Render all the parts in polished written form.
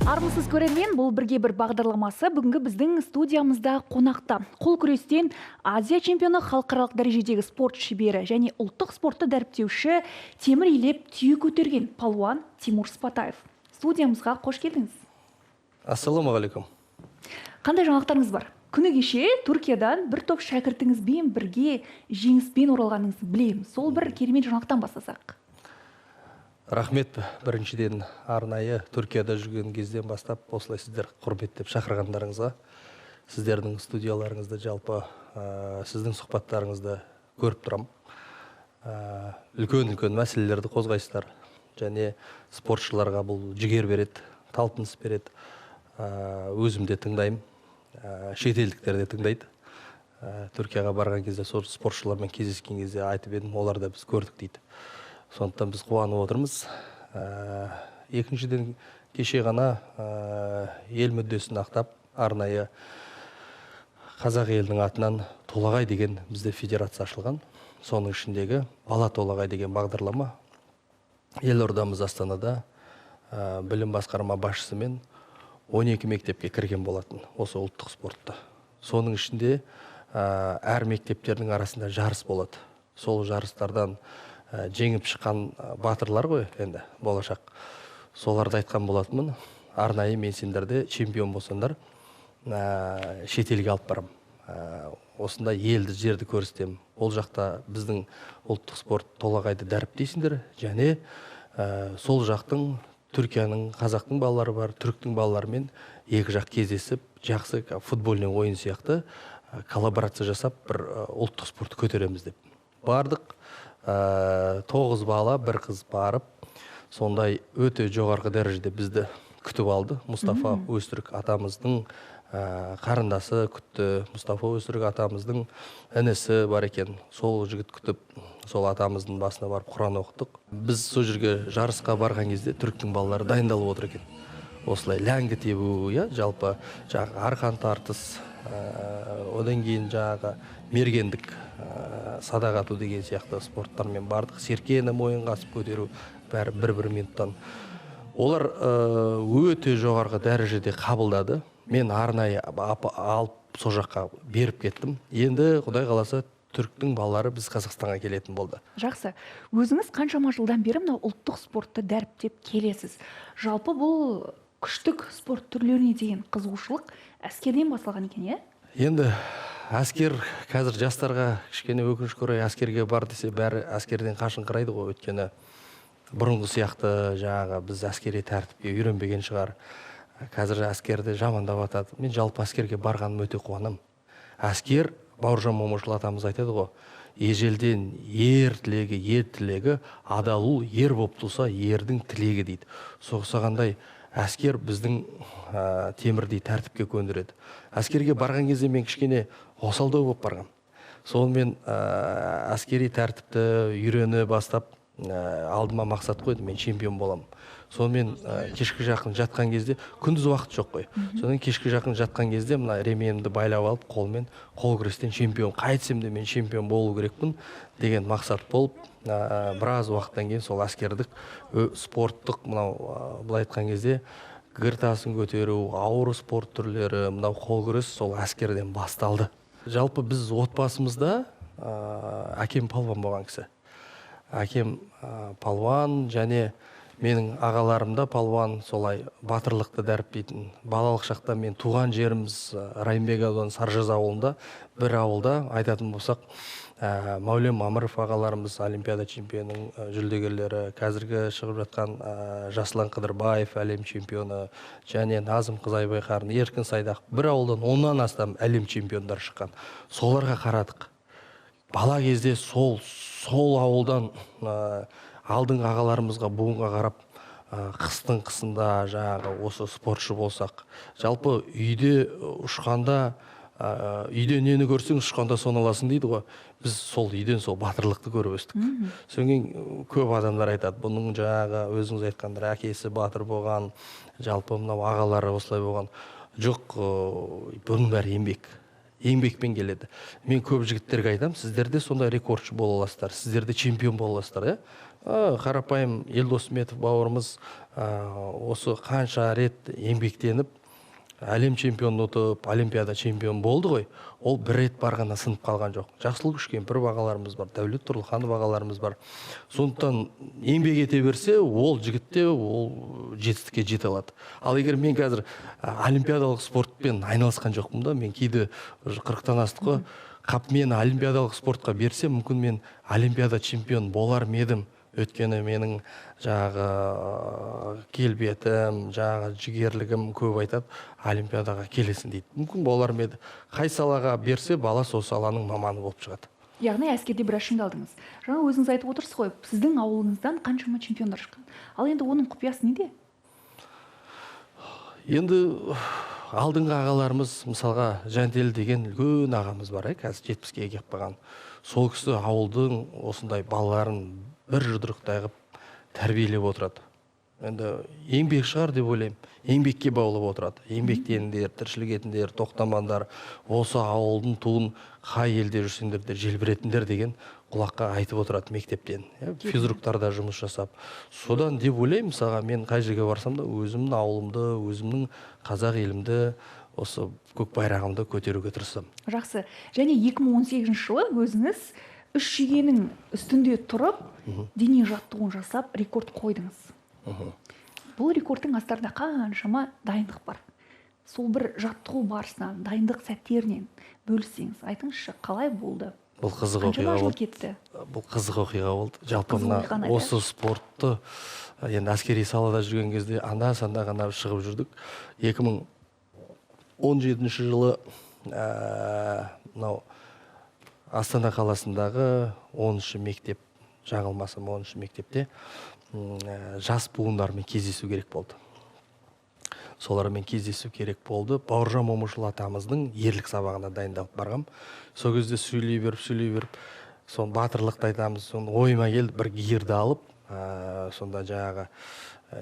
Армысыз көрермен, бұл бірге бір бағдарламасы бүгінгі біздің студиямызда қонақта. Қол күрестен Азия чемпионы, халықаралық дәрежедегі спорт шебері және ұлттық спортты дәріптеуші, темір илеп түйе көтерген палуан Тимур Спатаев. Студиямызға қош келдіңіз. Ассаламағалейкум. Қандай жаңалықтарыңыз бар? Күні кеше Түркиядан бір топ шәкіртіңізбен бірге жеңіспен оралғаныңызды білемін. Сол бір керемет жаңалықтан бастасақ. Рахмет, біріншіден арнайы Түркияда жүрген кезден бастап осылай сіздер құрметтеп шақырғандарыңызға, сіздердің студияларыңызды, жалпы сіздің сұхбаттарыңызды көріп тұрам. Үлкен мәселелерді қозғайсыздар және спортшыларға бұл жігер береді, талпыныс береді. Өзім де тыңдаймын, шетелдіктер де тыңдайды. Түркияға барған кезде, спортшылармен кездескен кезде айтып едім, олар да біз көрдік дейді. Сондықтан біз қуанып отырмыз. Екіншіден кеше ғана ел мүддесін ақтап, арнайы қазақ елінің атынан толағай деген бізде федерация ашылған. Соның ішіндегі бала толағай деген бағдарлама елордамыз Астанада білім басқарма басшысымен 12 мектепке кірген болатын, осы ұлттық спортта. Соның ішінде әр мектептердің арасында жарыс болады. Сол жарыстардан жеңіп шыққан батырлар ғой, енді болашақ. Соларды айтқан болатынмын. Арнайы мен сендерде чемпион болсаңдар, шетелге алып барам. Осында елді жерді көрсетемін. Ол жақта біздің ұлттық спорт толағайды дәріптейсіңдер, және сол жақтың Түркияның, қазақтың балалары бар, түріктің балаларымен екі жақ кездесіп, жақсы футбольный ойын сияқты коллаборация жасап, бір ұлттық спортты көтереміз деп. Бардық. 9 бала, бір қыз барып, сондай өте жоғарғы дәрежеде бізді күтіп алды. Мұстафа Өзтүрік атамыздың қарындасы күтті. Мұстафа Өзтүрік атамыздың інісі бар екен. Сол жігіт күтіп, сол атамыздың басына барып Құран оқыдық. Біз сол жерге жарысқа барған кезде түріктің балалары дайындалып отыр екен. Осылай ләңгі тебу, жалпы арқан тартыс, одан кейін мергендік, садақ ату деген сияқты спорттармен бардық. Серкені мойынға асып көтеру, бәрі бір минуттан. Олар өте жоғарғы дәрежеде қабылдады. Мен арнайы алып сол жаққа беріп кеттім. Енді Құдай қаласа түріктің балалары біз Қазақстанға келетін болды. Жақсы. Өзіңіз қаншама жылдан бері мынау ұлттық спортты дәріптеп келесіз. Жалпы бұл күштік спорт түрлеріне деген қызығушылық әскерден басталған екен, Енді әскер қазір жастарға кішкене өкінішке орай әскерге бар десе бәрі әскерден қашыңқырайды ғой, өйткені бұрынғы сияқты біз әскери тәртіпке үйренбеген шығар. Қазір әскерді жамандап атады. Мен жалпы әскерге барғаным өте қуанам. Әскер, Бауыржан Момышұлы атамыз айтады ғой, ежелден ер тілегі, адалу ер болып туса, ердің тілегі дейді. Соғысағандай әскер біздің темірдей тәртіпке көндіреді. Әскерге барған кезде мен кішкене осалдау болып барғам. Сонымен әскери тәртіпті үйрені бастап алдыма мақсат қойды, мен чемпион болам. Сонымен кешкі жақын жатқан кезде, күндіз уақыт жоқ қой. Содан кешкі жақын жатқан кезде мына ременімді байлап алып, қолмен қол күрестен чемпион, қайтсем де мен чемпион болу керекпін деген мақсат болып, біраз уақыттан кейін сол әскердік спорттық, мынау былай айтқан кезде гіртасын көтеру, ауыр спорт түрлері, мынау қол күрес сол әскерден басталды. Жалпы біз отбасымызда әкем палуан болған кісі. Әкем палуан, және менің ағаларымда палуан, солай батырлықты дәріптейтін. Балалық шақта мен туған жеріміз Райымбек ауданы Саржаз ауылында, бір ауылда айтатын болсақ, Мәулен Мамыров ағаларымыз Олимпиада чемпионының жүлдегерлері, қазіргі шығып жатқан Жаслан Қыдырбаев әлем чемпионы, және Назым Қызайбайқарын, Еркін Сайдақ, бір ауылдан 10-нан астам әлем чемпиондар шыққан. Соларға қарадық. Бала кезде сол ауылдан алдың ағаларымызға, буынға қарап қыстың қысында жаңағы осы спортшы болсақ, жалпы үйде ұшқанда үйде нені көрсең ұшқанда соны аласың дейді ғой. Біз сол үйден сол батырлықты көріп өстік. Содан кейін көп адамдар айтады, бұның жаңағы өзіңіз айтқандай әкесі батыр болған, жалпы мынау ағалары осылай болған. Жоқ, бұның бәрі еңбекпен келеді. Мен көп жігіттерге айтам, сіздер де сондай рекордшы бола аласыздар, сіздер де чемпион бола аласыздар, қарапайым Елдос Сметов бауырымыз осы қанша рет еңбектеніп әлем чемпионын ұтып, олимпиада чемпион болды ғой. Ол бір рет барғанда сынып қалған жоқ. Жақсылық Үшкемпіров ағаларымыз бар, Дәулет Тұрлыханов ағаларымыз бар. Сондықтан еңбек ете берсе, ол жігітте ол жетістікке жете алады. Ал егер мен қазір олимпиадалық спортпен айналысқан жоқпын да, мен кейде 40-тан астық қой, қап мені олимпиадалық спортқа берсе, мүмкін мен олимпиада чемпион болар ма едім. Өткені менің жаңағы келбетім, жаңағы жігерлігім көп айтады, олимпиадаға келесің дейді. Мүмкін болар ма еді. Қай салаға берсе, бала сол саланың маманы болып шығады. Яғни әскерде біраз шыңдалдыңыз. Жаңа өзіңіз айтып отырсыз ғой, сіздің ауылыңыздан қаншама чемпиондар шыққан. Ал енді оның құпиясы неде? Енді алдыңғы ағаларымыз, мысалға Жантел деген үлкен ағамыз бар, қазір 70-ге келіп қалған. Сол кісі ауылдың осындай балаларын бір жұдырықтай қылып тәрбиелеп отырады. Енді еңбек шығар деп ойлаймын. Еңбекке баулып отырады. Еңбектеніңдер, тіршілік етіңдер, тоқтамаңдар, осы ауылдың туын қай елде жүрсеңдер де желбіретіңдер деген құлаққа айтып отырады мектептен. Физруктарда жұмыс жасап. Содан деп ойлаймын, мысалға мен қай жерге барсам да өзімнің ауылымды, өзімнің қазақ елімді, осы көк байрағымды көтеруге тырысамын. Жақсы. Және 2018 жылы өзіңіз 3 шегенің үстінде тұрып, дене жаттығуын жасап, рекорд қойдыңыз. Бұл рекордтың астарында қаншама дайындық бар. Сол бір жаттығу барысынан, дайындық сәттерінен бөліссеңіз, айтыңызшы, қалай болды? Бұл қызық оқиға болды. Бұл қызық оқиға болды. Жалпы осы спортты енді әскери салада жүрген кезде анда-санда ғана шығып жүрдік. 2017 жылы мынау Астана қаласындағы 10-шы мектеп, жаңылмасам 10-шы мектепте жас буындармен кездесу керек болды. Солармен кездесу керек болды. Бауыржан Момышұлы атамыздың ерлік сабағына дайындалып барғам. Сол кезде сөйлей беріп, сон батырлықты айтамыз, сон ойыма келді, бір гирді алып, сонда жаңағы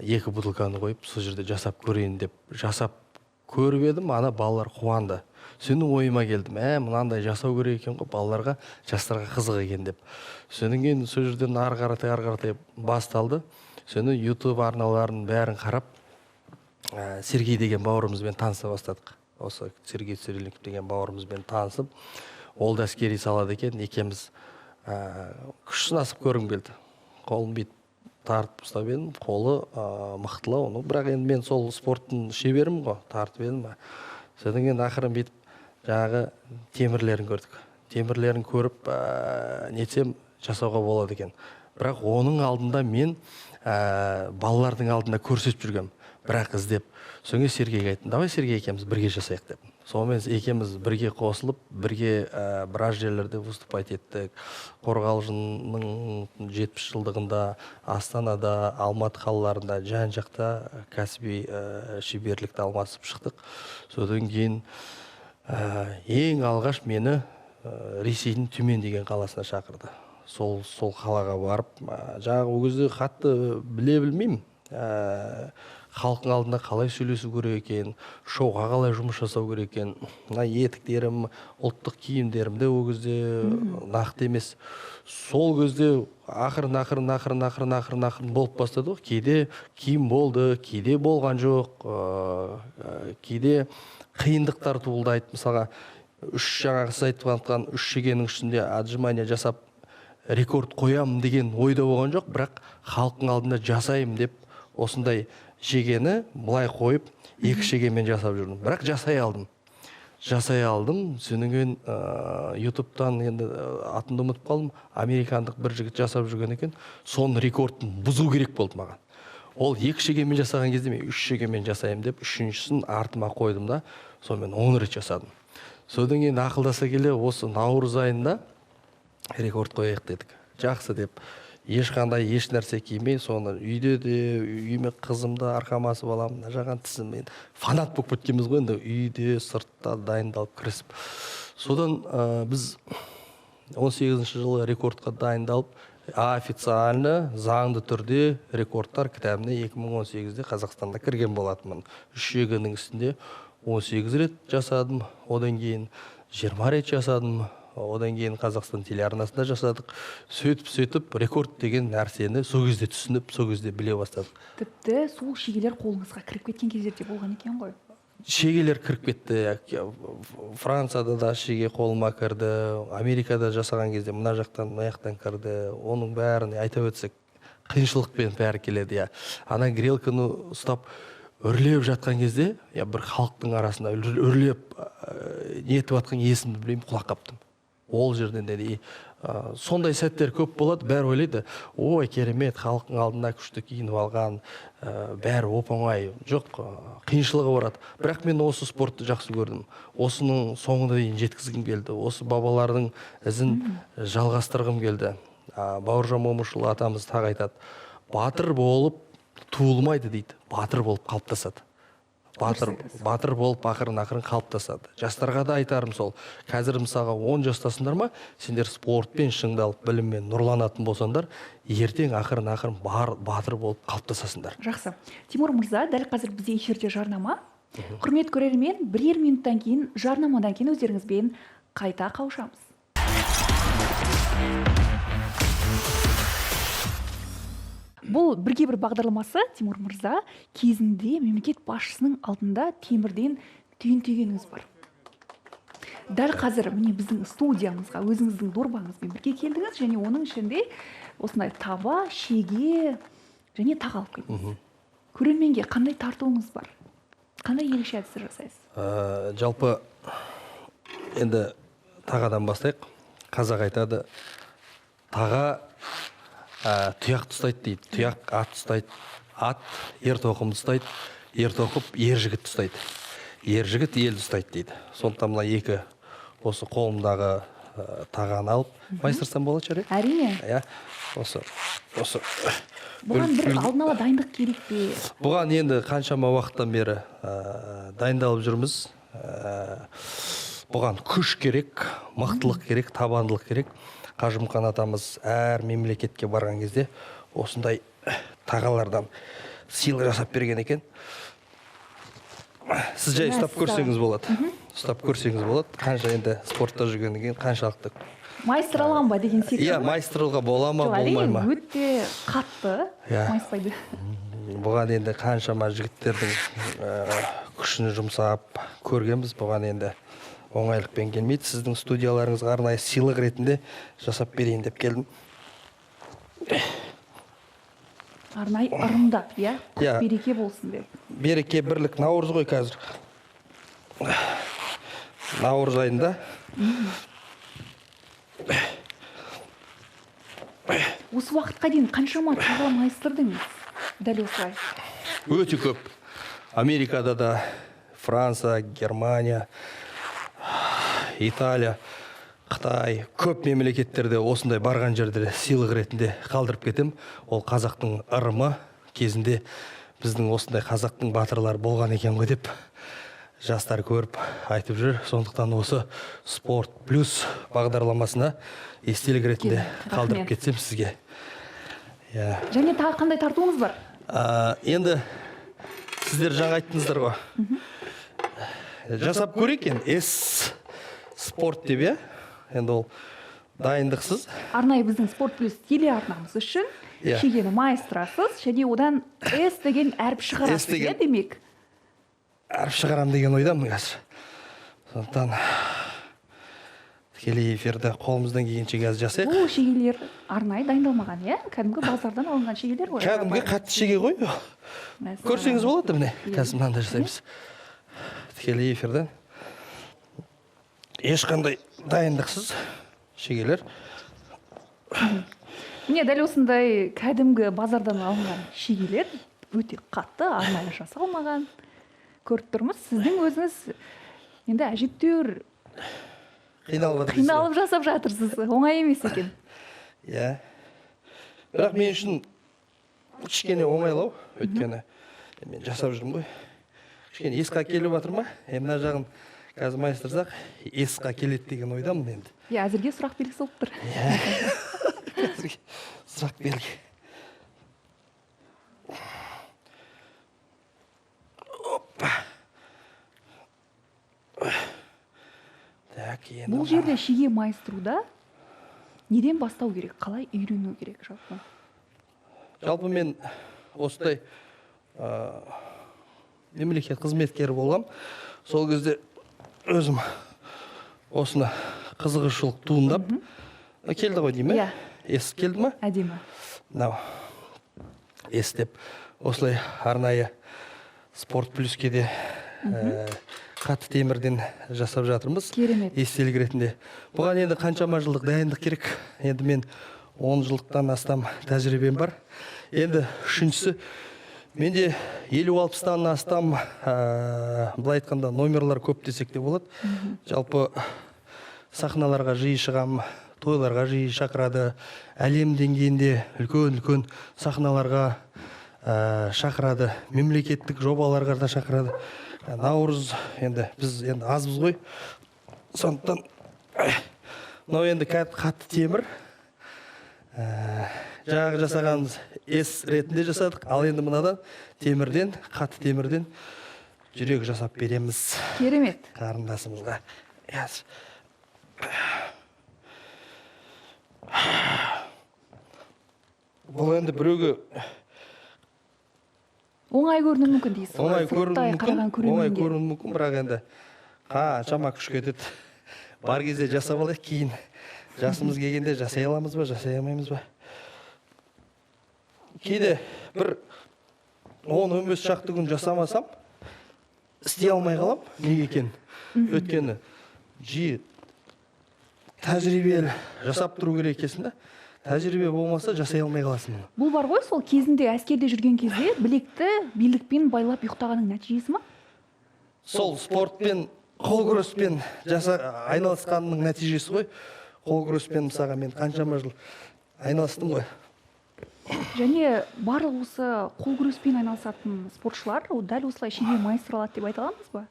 2 бутылканы қойып, сол жерде жасап көрейін деп жасап көріп едім, ана балалар қуанды. Сенің ойыма келдім, мынандай жасау керек екен ғой, балаларға, жастарға қызық екен деп. Содан кейін сол жерден ары қаратай басталды. Соны YouTube арналарын бәрін қарап, Сергей деген бауырымызбен таныса бастадық. Осы Сергей Цирильников деген бауырымызбен танысып, ол да әскери салады екен, екеуміз күш сынасып көргім келді. Қолын бүйтіп тартып ұстап едім, қолы мықтылау. Бірақ енді мен сол спорттың шеберім ғой, тартып едім. Содан кейін ақырын бүйтіп жаңағы темірлерін көрдік. Темірлерін көріп, нетсем жасауға болады екен. Бірақ оның алдында мен балалардың алдында көрсетіп жүргем. Бірақ іздеп. Соңғы Сергейге айттым, давай Сергей екеуміз бірге жасайық деп. Сонымен екеуміз бірге қосылып, бірге біраз жерлерде выступать еттік. Қорғалжынның 70 жылдығында, Астанада, Алматы қалаларында жан-жақта кәсіби шеберлікті алмасып шықтық. Содан кейін ең алғаш мені Ресейдің Түмен деген қаласына шақырды. Сол қалаға барып, жаңағы ол кезде қатты біле білмеймін. Халықтың алдында қалай сөйлесу керек екен, шоуға қалай жұмыс жасау керек екен. Мына етіктерім, ұлттық киімдерімді ол кезде нақты емес. Сол кезде ақырын болып бастады ғой. Кейде киім болды, кейде болған жоқ, кейде қиындықтар туылдайды. Мысалға, жаңағы сіз айтып жатқан 3 шегенің ішінде отжимания жасап рекорд қоямын деген ойда болған жоқ, бірақ халықтың алдында жасайым деп осындай шегені былай қойып 2 шегемен жасап жүрдім. Бірақ жасай алдым. Содан кейін YouTube'дан енді атымды ұмытып қалдым. Американдық бір жігіт жасап жүрген екен. Соның рекордын бұзу керек болды маған. Ол 2 шегемен жасаған кезде мен 3 шегемен жасайым деп, 3-шісін артыма қойдым да, сонымен 10 рет жасадым. Содан кейін ақылдаса келе осы наурыз айында рекорд қояйық дедік. Жақсы деп ешқандай еш нәрсе кимей, соны үйде де үйіме қызымды арқама асып аламын, мына жаған тісім, мен фанат болып кеткенбіз ғой енді, үйде сыртта дайындалып кірісіп. Содан біз 18-ші жылы рекордқа дайындалып, официально заңды түрде рекордтар кітабына 2018-де Қазақстанда кірген болатынмын. 3 шегінің үстінде 18 рет жасадым, одан кейін 20 рет жасадым, одан кейін Қазақстан телеарнасында жасадық. Сөйтіп рекорд деген нәрсені сол кезде түсініп, сол кезде біле бастадық. Тіпті сол шегелер қолыңызға кіріп кеткен кездерде болған екен ғой. Шегелер кіріп кетті. Францияда да шеге қолыма кірді, Америкада жасаған кезде мына жақтан, мына жақтан кірді. Оның бәрін айтып өтсек, қиыншылықпен бәрі келеді. Ана грелканы ұстап үрлеп жатқан кезде, бір халықтың арасында үрлеп нетіп жатқан есімді білмеймін, құлақ қаптым. Ол жерден де сондай сәттер көп болады, бәрі ойлайды, ой, керемет, халықтың алдына күшті киініп алған, бәрі оп-оңай. Жоқ, қиыншылығы барады. Бірақ мен осы спортты жақсы көрдім. Осының соңына дейін жеткізгім келді. Осы бабалардың ізін жалғастырғым келді. Бауыржан Момышұлы атамыз тағы айтады, батыр болып туылмайды дейді, батыр болып қалыптасады. Батыр болып ақырын қалыптасады. Жастарға да айтарым сол. Қазір мысалға 10 жастасыңдар ма, сендер спортпен шыңдалып, біліммен нұрланатын болсаңдар, ертең ақырын батыр болып қалыптасасыңдар. Жақсы. Тимур мырза, дәл қазір бізде эфирде жарнама. Құрмет көрермен, бірер минуттан кейін, жарнамадан кейін өздеріңізбен қайта қауышамыз. Бұл бірге бір бағдарламасы, Тимур мырза, кезінде мемлекет басшысының алдында темірден түйін түйгеніңіз бар. Дәл қазір міне біздің студиямызға өзіңіздің дорбаңызбен бірге келдіңіз, және оның ішінде осындай таба, шеге және тағы алып келдіңіз. Көрерменге қандай тартуыңыз бар? Қандай ерекше әдістер жасайсыз? Жалпы енді тағадан бастайық. Қазақ айтады, таға тұяқ ұстайды дейді. Тұяқ ат ұстайды, ат ер тоқымды ұстайды, ер тоқып ер жігіт ұстайды. Ер жігіт елді ұстайды дейді. Сондықтан мына екі осы қолымдағы тағаны алып, майыстырсам болады шығар? Әрине. Осы. Бұған бір алдын ала дайындық керек пе? Бұған енді қаншама уақыттан бері дайындалып жүрміз. Бұған күш керек, мықтылық керек, табандылық керек. Қажымқан атамыз әр мемлекетке барған кезде осындай тағалардан сыйлық жасап берген екен. Сіз жай ұстап көрсеңіз болады. Ұстап көрсеңіз болады. Қанша енді спортта жүргеннен кейін қаншалықты Майыстырылған ба деген секілді? Майыстырылға бола ма, болмай ма? Өте қатты майыспайды. Бұған енді қаншама жігіттердің күшін жұмсап көргенбіз. Бұған енді оңайлықпен келмейді. Сіздің студияларыңызға арнайы сыйлық ретінде жасап берейін деп келдім. Арнайы ырымдап, береке болсын деп. Береке, бірлік, Наурыз ғой қазір. Наурыз айында. Осы уақытқа дейін қаншама тағала майыстырдыңыз? Дәл осылай. Өте көп. Америкада да, Франция, Германия, Италия, Қытай, көп мемлекеттерде осындай барған жерде сыйлық ретінде қалдырып кетем. Ол қазақтың ырымы, кезінде біздің осындай қазақтың батырлары болған екен ғой деп жастар көріп айтып жүр. Сондықтан осы спорт плюс бағдарламасына естелік ретінде қалдырып кетсем сізге. Және тағы қандай тартуыңыз бар? Енді сіздер жаңа айттыңыздар ғой. Жасап көрейік енді. Спорт деп, енді ол дайындықсыз. Арнайы біздің спорт плюс телеарнамыз үшін шегені майыстырасыз, және одан S деген әріп шығарасыз, демек? Әріп шығарам деген ойдамын қазір. Сондықтан тікелей эфирді қолымыздан келгенше қазір жасайық. Бұл шегелер арнайы дайындалмаған, кәдімгі базардан алынған шегелер ғой. Кәдімгі қатты шеге ғой. Көрсеңіз болады, міне, қазір мынандай жасаймыз. Тікелей эфирден ешқандай дайындықсыз шегелер. Міне дәл осындай кәдімгі базардан алынған шегелер өте қатты, арнайы жасалмаған. Көріп тұрмыз, сіздің өзіңіз енді әжептәуір қиналып жасап жатырсыз. Оңай емес екен. Бірақ мен үшін кішкене оңайлау, өйткені мен жасап жүрмін ғой. Кішкене есқа келіп жатыр ма? Мына жағын қазір майыстырсақ, есқа келеді деген ойдамын енді. Әзірге сұрақ белгісі болып тұр. Қазірге сұрақ белгі. Опа. Так, енді. Бұл жерде шеге майыстыруда неден бастау керек? Қалай үйрену керек жалпы? Жалпы мен осындай мемлекет қызметкері болғам. Сол кезде өзім осыны қызығушылық туындап келді ғой деймін. Иә. Ес келді ма? Әдемі. Мынау естеп осылай арнайы спорт плюске де қатты темірден жасап жатырмыз. Керемет. Естелік ретінде. Бұған енді қаншама жылдық дайындық керек. Енді мен 10 жылдықтан астам тәжірибем бар. Енді үшіншісі, менде 50-60-тан астам былай айтқанда номерлар көп десек те болады. Жалпы сахналарға жиі шығам, тойларға жиі шақырады. Әлем деңгейінде үлкен сахналарға шақырады. Мемлекеттік жобаларға да шақырады. Наурыз, енді біз енді азбыз ғой. Сондықтан мынау енді қатты темір. Жаңағы жасағанымыз ес ретінде жасадық. Ал енді мынадан темірден, қатты темірден жүрек жасап береміз. Керемет. Қарындасымызға. Бұл енді біреуге оңай көрінуі мүмкін дейсіз. оңай қараған көрінуі мүмкін, бірақ енді қаншама күш кетеді. Бар кезде жасап алайық, кейін жасымыз келгенде жасай аламыз ба, жасай алмаймыз ба. Кейде бір 10-15 шақты күн жасамасам, істей алмай қалам. Неге екен? Өйткені жиі тәжірибелі жасап тұру керек екенсің да. Тәжірибе болмаса жасай алмай қаласың. Бұл бар ғой, сол кезінде әскерде жүрген кезде білекті билікпен байлап ұйықтағанның нәтижесі ма? Сол спортпен, қол күреспен айналысқанның нәтижесі ғой. Қол күреспен мысалға мен қаншама жыл айналыстым ғой. Және барлық осы қол күреспен айналысатын спортшылар дәл осылай шеге майыстыр алады деп айта аламыз ба?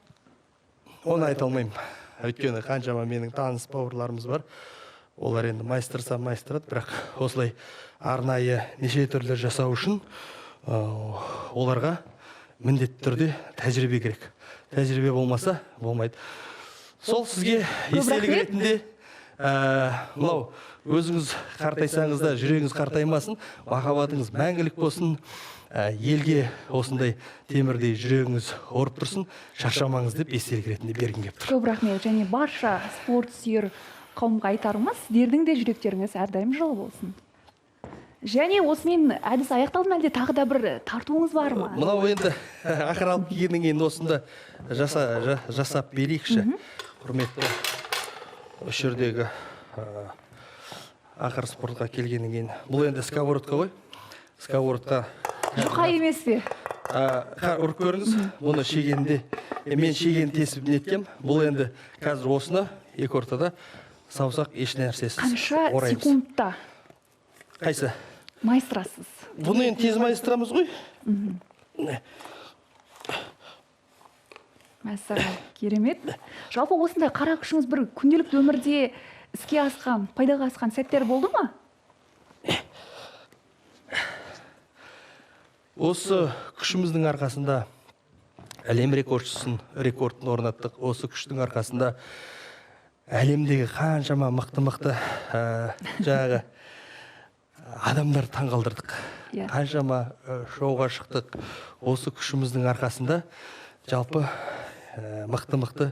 Оны айта алмаймын. Өйткені қаншама менің таныс бауырларымыз бар. Олар енді майыстырса майыстырады, бірақ осылай арнайы неше түрлі жасау үшін оларға міндетті түрде тәжірибе керек. Тәжірибе болмаса болмайды. Сол сізге естелік ретінде мынау өзіңіз қартайсаңыз да жүрегіңіз қартаймасын, махаббатыңыз мәңгілік болсын, елге осындай темірдей жүрегіңіз орып тұрсын, шаршамаңыз деп естелік ретінде бергім келіп тұр. Көп рахмет. Және барша спорт сүйер қауымға айтарымыз, сіздердің де жүректеріңіз әрдайым жылы болсын. Және осымен әдіс аяқталды ма, әлде тағы да бір тартуыңыз бар ма? Мынау енді ақыралып келгеннен кейін осында жасап берейікші. Құрметті осы жердегі ақыр спортқа келгеннен кейін. Бұл енді сковородка ғой. Сковородка Жұқа емес пе? ұрып көріңіз. Мұны шегенде мен шеген тесіп неткем. Бұл енді қазір осыны екі ортада саусақ еш нәрсесіз Қанша ораймыз. секундта Қайсы? майыстырасыз? Бұны енді тез майыстырамыз ғой. Мәссаған, керемет. Жалпы осындай қара күшіңіз бір күнделікті өмірде іске асқан, пайдаға асқан сәттер болды ма? Осы күшіміздің арқасында әлем рекордын орнаттық. Осы күштің арқасында әлемдегі қаншама мықты жаңағы адамдар таңғалдырдық. Қаншама шоуға шықтық. Осы күшіміздің арқасында жалпы мықты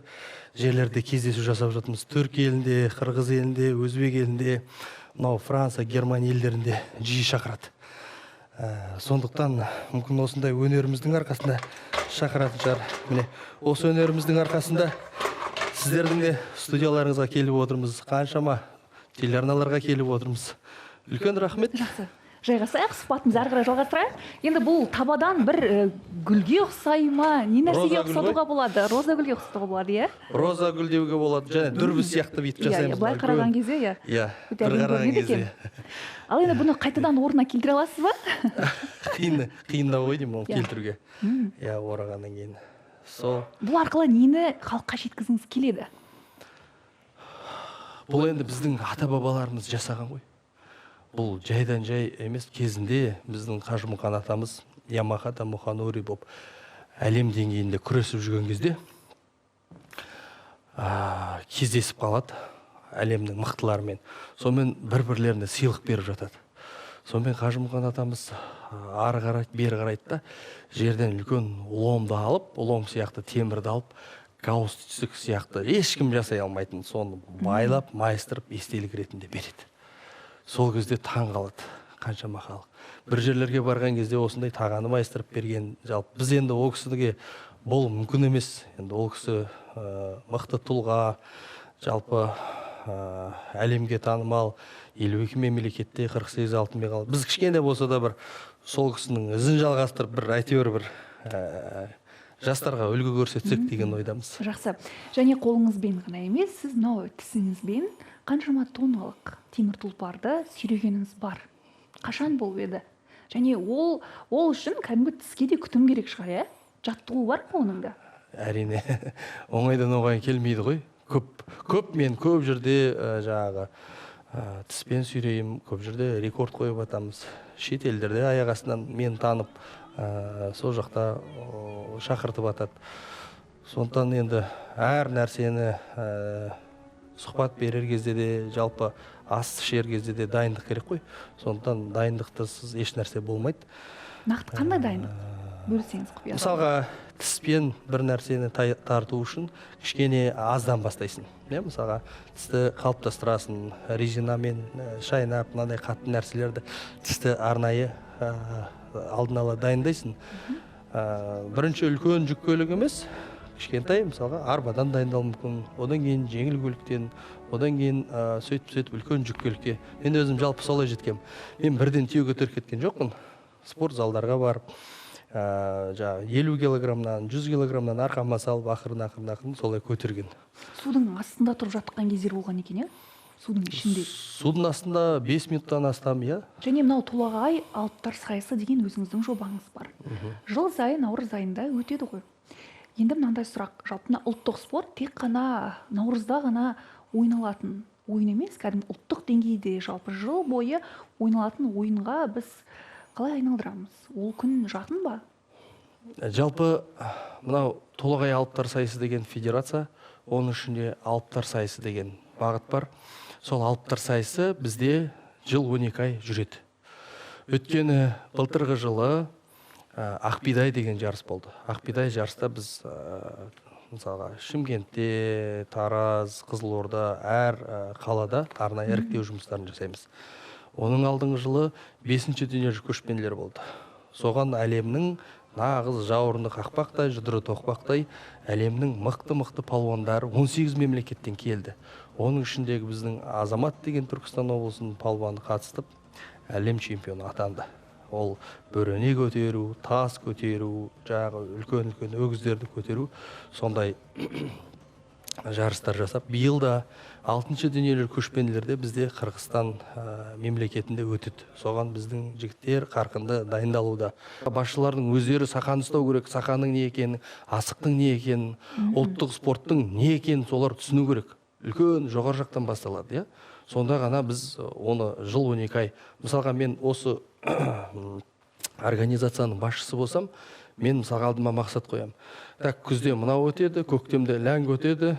жерлерде кездесу жасап жатырмыз. Түркия елінде, Қырғыз елінде, Өзбек елінде, мынау Франция, Германия елдерінде жиі шақырады. Сондықтан мүмкін осындай өнеріміздің арқасында шақыратын шығар. Міне, осы өнеріміздің арқасында сіздердің де студияларыңызға келіп отырмыз. Қаншама телеарналарға келіп отырмыз. Үлкен рахмет. Жақсы. Жайғасайық, сұхбатымызды ары қарай жалғастырайық. Енді бұл табадан бір гүлге ұқсай ма, не нәрсеге ұқсатуға болады? Роза гүлге ұқсатуға болады, иә? Роза гүл деуге болады, және дүрбі сияқты бүйтіп жасаймыз. Былай қараған кезде, иә. Иә, бір қараған кезде. Ал енді бұны қайтадан орнына келтіре аласыз ба? Қиындау ғой деймін, оны келтіруге. Иә, орағаннан кейін. Бұл арқылы нені халыққа жеткізгіңіз келеді? Бұл енді біздің ата-бабаларымыз жасаған ғой. Бұл жайдан жай емес, кезінде біздің Қажымұқан атамыз Ямахата Мұханури болып әлем деңгейінде күресіп жүрген кезде кездесіп қалады әлемнің мықтыларымен. Сонымен бір-бірлеріне сыйлық беріп жатады. Сонымен Қажымұқан атамыз ары қарайды, бері қарайды да, жерден үлкен ломды алып, лом сияқты темірді алып, гаусстик сияқты ешкім жасай алмайтын, соны байлап, майыстырып, естелік ретінде береді. Сол кезде таң қалады қаншама халық. Бір жерлерге барған кезде осындай тағаны майыстырып берген. Жалпы біз енді ол кісіге бұл мүмкін емес. Енді ол кісі мықты тұлға, жалпы әлемге танымал, 52 мемлекетте 48 алтын медаль. Біз кішкене болса да бір сол кісінің ізін жалғастырып, бір әйтеуір бір жастарға үлгі көрсетсек деген ойдамыз. Жақсы. Және қолыңызбен ғана емес, сіз мынау тісіңізбен қаншама тонналық темір тұлпарды сүйрегеніңіз бар. Қашан болып еді? Және ол үшін кәдімгі тіске де күтім керек шығар, иә? Жаттығу бар ма оның да? Әрине, оңайдан оңай келмейді ғой. Мен көп жерде жаңағы тіспен сүйреймін, көп жерде рекорд қойып атамыз. Шет елдерде аяқ астынан мен танып, сол жақта шақыртып атады. Сондықтан енді әр нәрсені сұхбат берер кезде де, жалпы ас ішер кезде де дайындық керек қой. Сондықтан дайындықтысыз еш нәрсе болмайды. Нақты қандай дайындық? Бөлсеңіз құпия. Мысалға, тіспен бір нәрсені тарту үшін кішкене аздан бастайсың. Мысалға, тісті қалыптастырасың, резинамен шайнап, мынандай қатты нәрселерді тісті арнайы алдын ала дайындайсың. Бірінші үлкен жүк көлік емес, кішкентай, мысалға, арбадан дайындалуы мүмкін, одан кейін жеңіл көліктен, одан кейін сөйтіп үлкен жүк көлікке. Мен өзім жалпы солай жеткем. Мен бірден түйе көтеріп кеткен жоқпын. Спорт залдарға барып, 50 килограммнан, 100 килограммнан арқама салып, ақырын солай көтерген. Судың астында тұрып жатқан кездер болған екен, иә? Судың ішінде. Судың астында 5 минуттан астам, иә. Және мынау Толағай алыптар сайысы деген өзіңіздің жобаңыз бар. Жыл сайын наурыз айында өтеді ғой. Енді мынандай сұрақ, жалпы ұлттық спорт тек қана наурызда ғана ойналатын ойын емес, кәдімгі ұлттық деңгейде жалпы жыл бойы ойналатын ойынға біз қалай айналдырамыз? Ол күн жақын ба? Жалпы мынау Толағай алыптар сайысы деген федерация, оның ішінде алыптар сайысы деген бағыт бар. Сол алыптар сайысы бізде жыл 12 ай жүреді. Өткені былтырғы жылы Ақбидай деген жарыс болды. Ақбидай жарыста біз мысалға Шымкентте, Тараз, Қызылорда, әр қалада арнайы іріктеу жұмыстарын жасаймыз. Оның алдыңғы жылы 5-ші дүниежүзілік көшпенділер болды. Соған әлемнің нағыз жауырыны қақпақтай, жұдыры тоқпақтай әлемнің мықты палуандары 18 мемлекеттен келді. Оның ішіндегі біздің Азамат деген Түркістан облысының палуаны қатысып, әлем чемпионы атанды. Ол бөрене көтеру, тас көтеру, жағы үлкен өгіздерді көтеру, сондай жарыстар жасап, биыл да 6-ші дүниежүзілік көшпенділерде бізде Қырғызстан мемлекетінде өтеді. Соған біздің жігіттер қарқынды дайындалуда. Басшылардың өздері сақаны ұстау керек, сақаның не екенін, асықтың не екенін, ұлттық спорттың не екенін солар түсіну керек. Үлкен жоғары жақтан басталады, иә. Сонда ғана біз оны жыл 12 ай. Мысалға мен осы организацияның басшысы болсам, мен мысалға алдыма мақсат қоям. Так, күзде мынау өтеді, көктемде ләңг өтеді,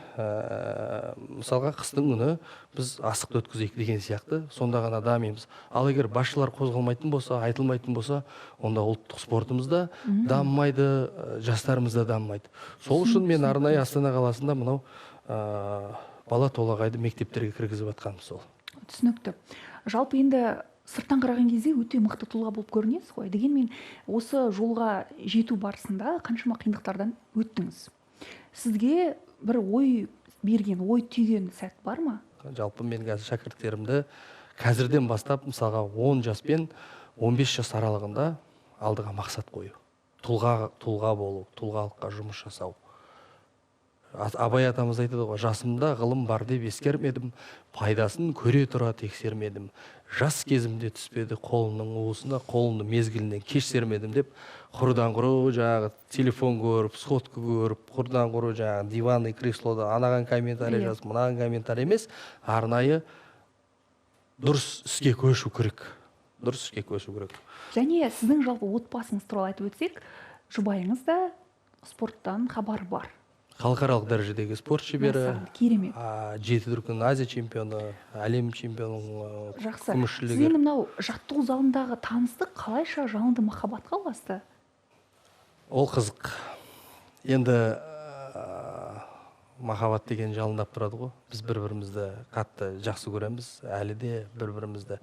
мысалға қыстың күні біз асықты өткізейік деген сияқты, сонда ғана дамимыз. Ал егер басшылар қозғалмайтын болса, айтылмайтын болса, онда ұлттық спортымыз да дамымайды, жастарымыз да дамымайды. Сол үшін мен арнайы Астана қаласында мынау бала Толағайды мектептерге кіргізіп жатқаным сол. Түсінікті. Жалпы енді сырттан қараған кезде өте мықты тұлға болып көрінесіз ғой. Дегенмен осы жолға жету барысында қаншама қиындықтардан өттіңіз. Сізге бір ой берген, ой түйген сәт бар ма? Жалпы мен қазір шәкірттерімді қазірден бастап, мысалға 10 жаспен 15 жас аралығында алдыға мақсат қою. Тұлға болу, тұлғалыққа жұмыс жасау. Абай атамыз айтады ғой, жасымда ғылым бар деп ескермедім, пайдасын көре тұра тексермедім. Жас кезімде түспеді қолымның уысына, қолымды мезгілінен кеш сермедім деп, құрыдан құры жаңағы телефон көріп, сотка көріп, құрыдан құры жаңағы диванный креслода анаған комментарий жазып, мынаған комментарий емес, арнайы дұрыс іске көшу керек. Дұрыс іске көшу керек. Және сіздің жалпы отбасыңыз туралы айтып өтсек, жұбайыңыз да спорттан хабар бар. Халықаралық дәрежедегі спорт шебері, Керемет. 7 дүркін Азия чемпионы, әлем чемпионының Жақсы. күміс Сіз жүлдегері. енді мынау жаттығу залындағы таныстық қалайша жалынды махаббатқа ұласты? Ол қызық. Енді махаббат деген жалындап тұрады ғой. Біз бір-бірімізді қатты жақсы көреміз, әлі де бір-бірімізді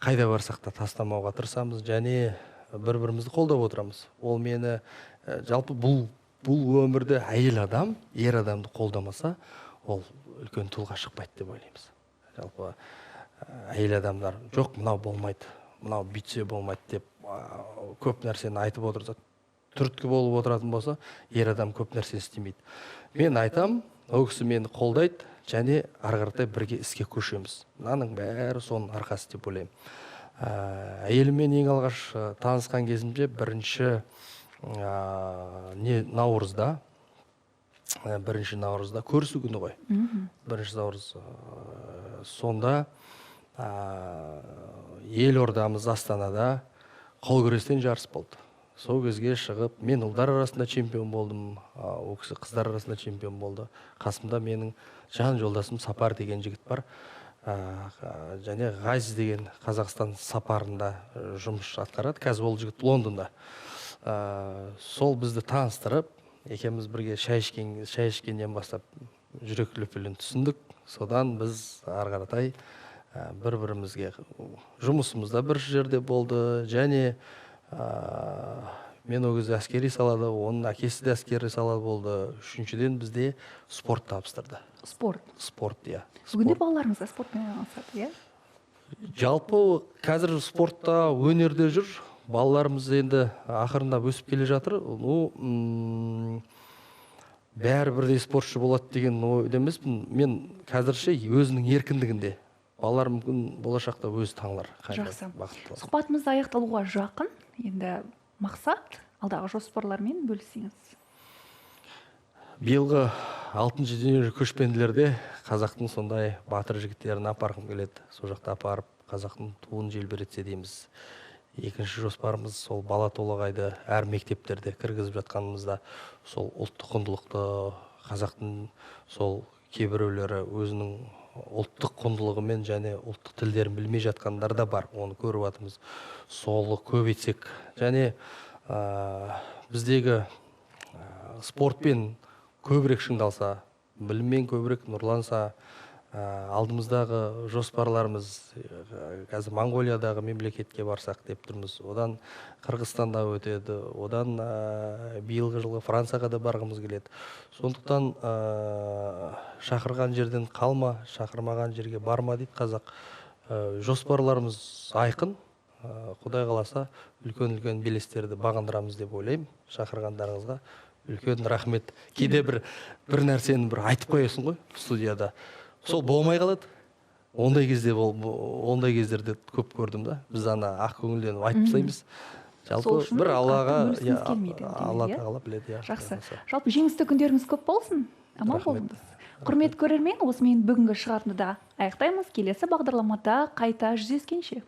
қайда барсақ та тастамауға тырысамыз, және бір-бірімізді қолдап отырамыз. Ол мені жалпы бұл өмірде әйел адам, ер адамды қолдамаса, ол үлкен тұлға шықпайды деп ойлаймыз. Жалпы әйел адамдар жоқ, мынау болмайды, мынау бүйтсе болмайды деп көп нәрсені айтып отырса, түрткі болып отыратын болса, ер адам көп нәрсе істемейді. Мен айтам, ол кісі мені қолдайды, және ары қаратай бірге іске көшеміз. Мынаның бәрі соның арқасы деп ойлаймын. Әйеліммен ең алғаш танысқан кезімде бірінші наурызда көрісу күні ғой. Бірінші наурыз сонда елордамыз Астанада қол күрестен жарыс болды. Сол кезге шығып, мен ұлдар арасында чемпион болдым, ол кісі қыздар арасында чемпион болды. Қасымда менің жан жолдасым Сапар деген жігіт бар. Және Ғазиз деген Қазақстан сапарында жұмыс атқарады. Қазір ол жігіт Лондонда. Сол бізді таныстырып, екеуміз бірге шай ішкеннен бастап жүрек лүпілін түсіндік. Содан біз ары қаратай бір-бірімізге жұмысымызда бір жерде болды, және мен ол кезде әскери салада, оның әкесі де әскери салада болды. Үшіншіден бізде спорт табыстырды. Спорт. Спорт, иә. Бүгінде балаларыңызға спортпен айналысады, иә? Жалпы қазір спортта, өнерде жүр. Балаларымыз енді ақырындап өсіп келе жатыр. Бәрі бірдей спортшы болады деген ойда емеспін. Мен қазірше өзінің еркіндігінде. Балалар мүмкін болашақта өз таңлар. Жақсы. Сұхбатымызды аяқталуға жақын. Енді мақсат, алдағы жоспарлармен бөлісіңіз. Биылғы 6-шы дүниежүзілік көшпенділерде қазақтың сондай батыр жігіттерін апарғым келеді. Сол жақта апарып, қазақтың туын желбіретсе дейміз. Екінші жоспарымыз сол бала толағайды әр мектептерде кіргізіп жатқанымызда сол ұлттық құндылықты, қазақтың сол кейбіреулері өзінің ұлттық құндылығымен және ұлттық тілдерін білмей жатқандар да бар. Оны көріп жатырмыз. Солы көбейтсек, және біздегі спортпен көбірек шыңдалса, біліммен көбірек нұрланса, алдымыздағы жоспарларымыз қазір Монғолиядағы мемлекетке барсақ деп тұрмыз. Одан Қырғызстанда өтеді, одан биылғы жылғы Францияға да барғымыз келеді. Сондықтан шақырған жерден қалма, шақырмаған жерге барма дейді қазақ. Жоспарларымыз айқын. Құдай қаласа үлкен-үлкен белестерді бағындырамыз деп ойлаймын. Шақырғандарыңызға үлкен рахмет. Кейде бір нәрсені айтып қоясың ғой студияда. Сол болмай қалады. Ондай кездерде көп көрдім да. Біз ақ көңілденіп айтып тастаймыз. Жалпы бір Аллаға, Алла тағала біледі. Жақсы. Жалпы жеңісті күндеріңіз көп болсын. Аман болыңыз. Құрметті көрермен, осымен бүгінгі шығарындыда аяқтаймыз. Келесі бағдарламада қайта жүздескенше.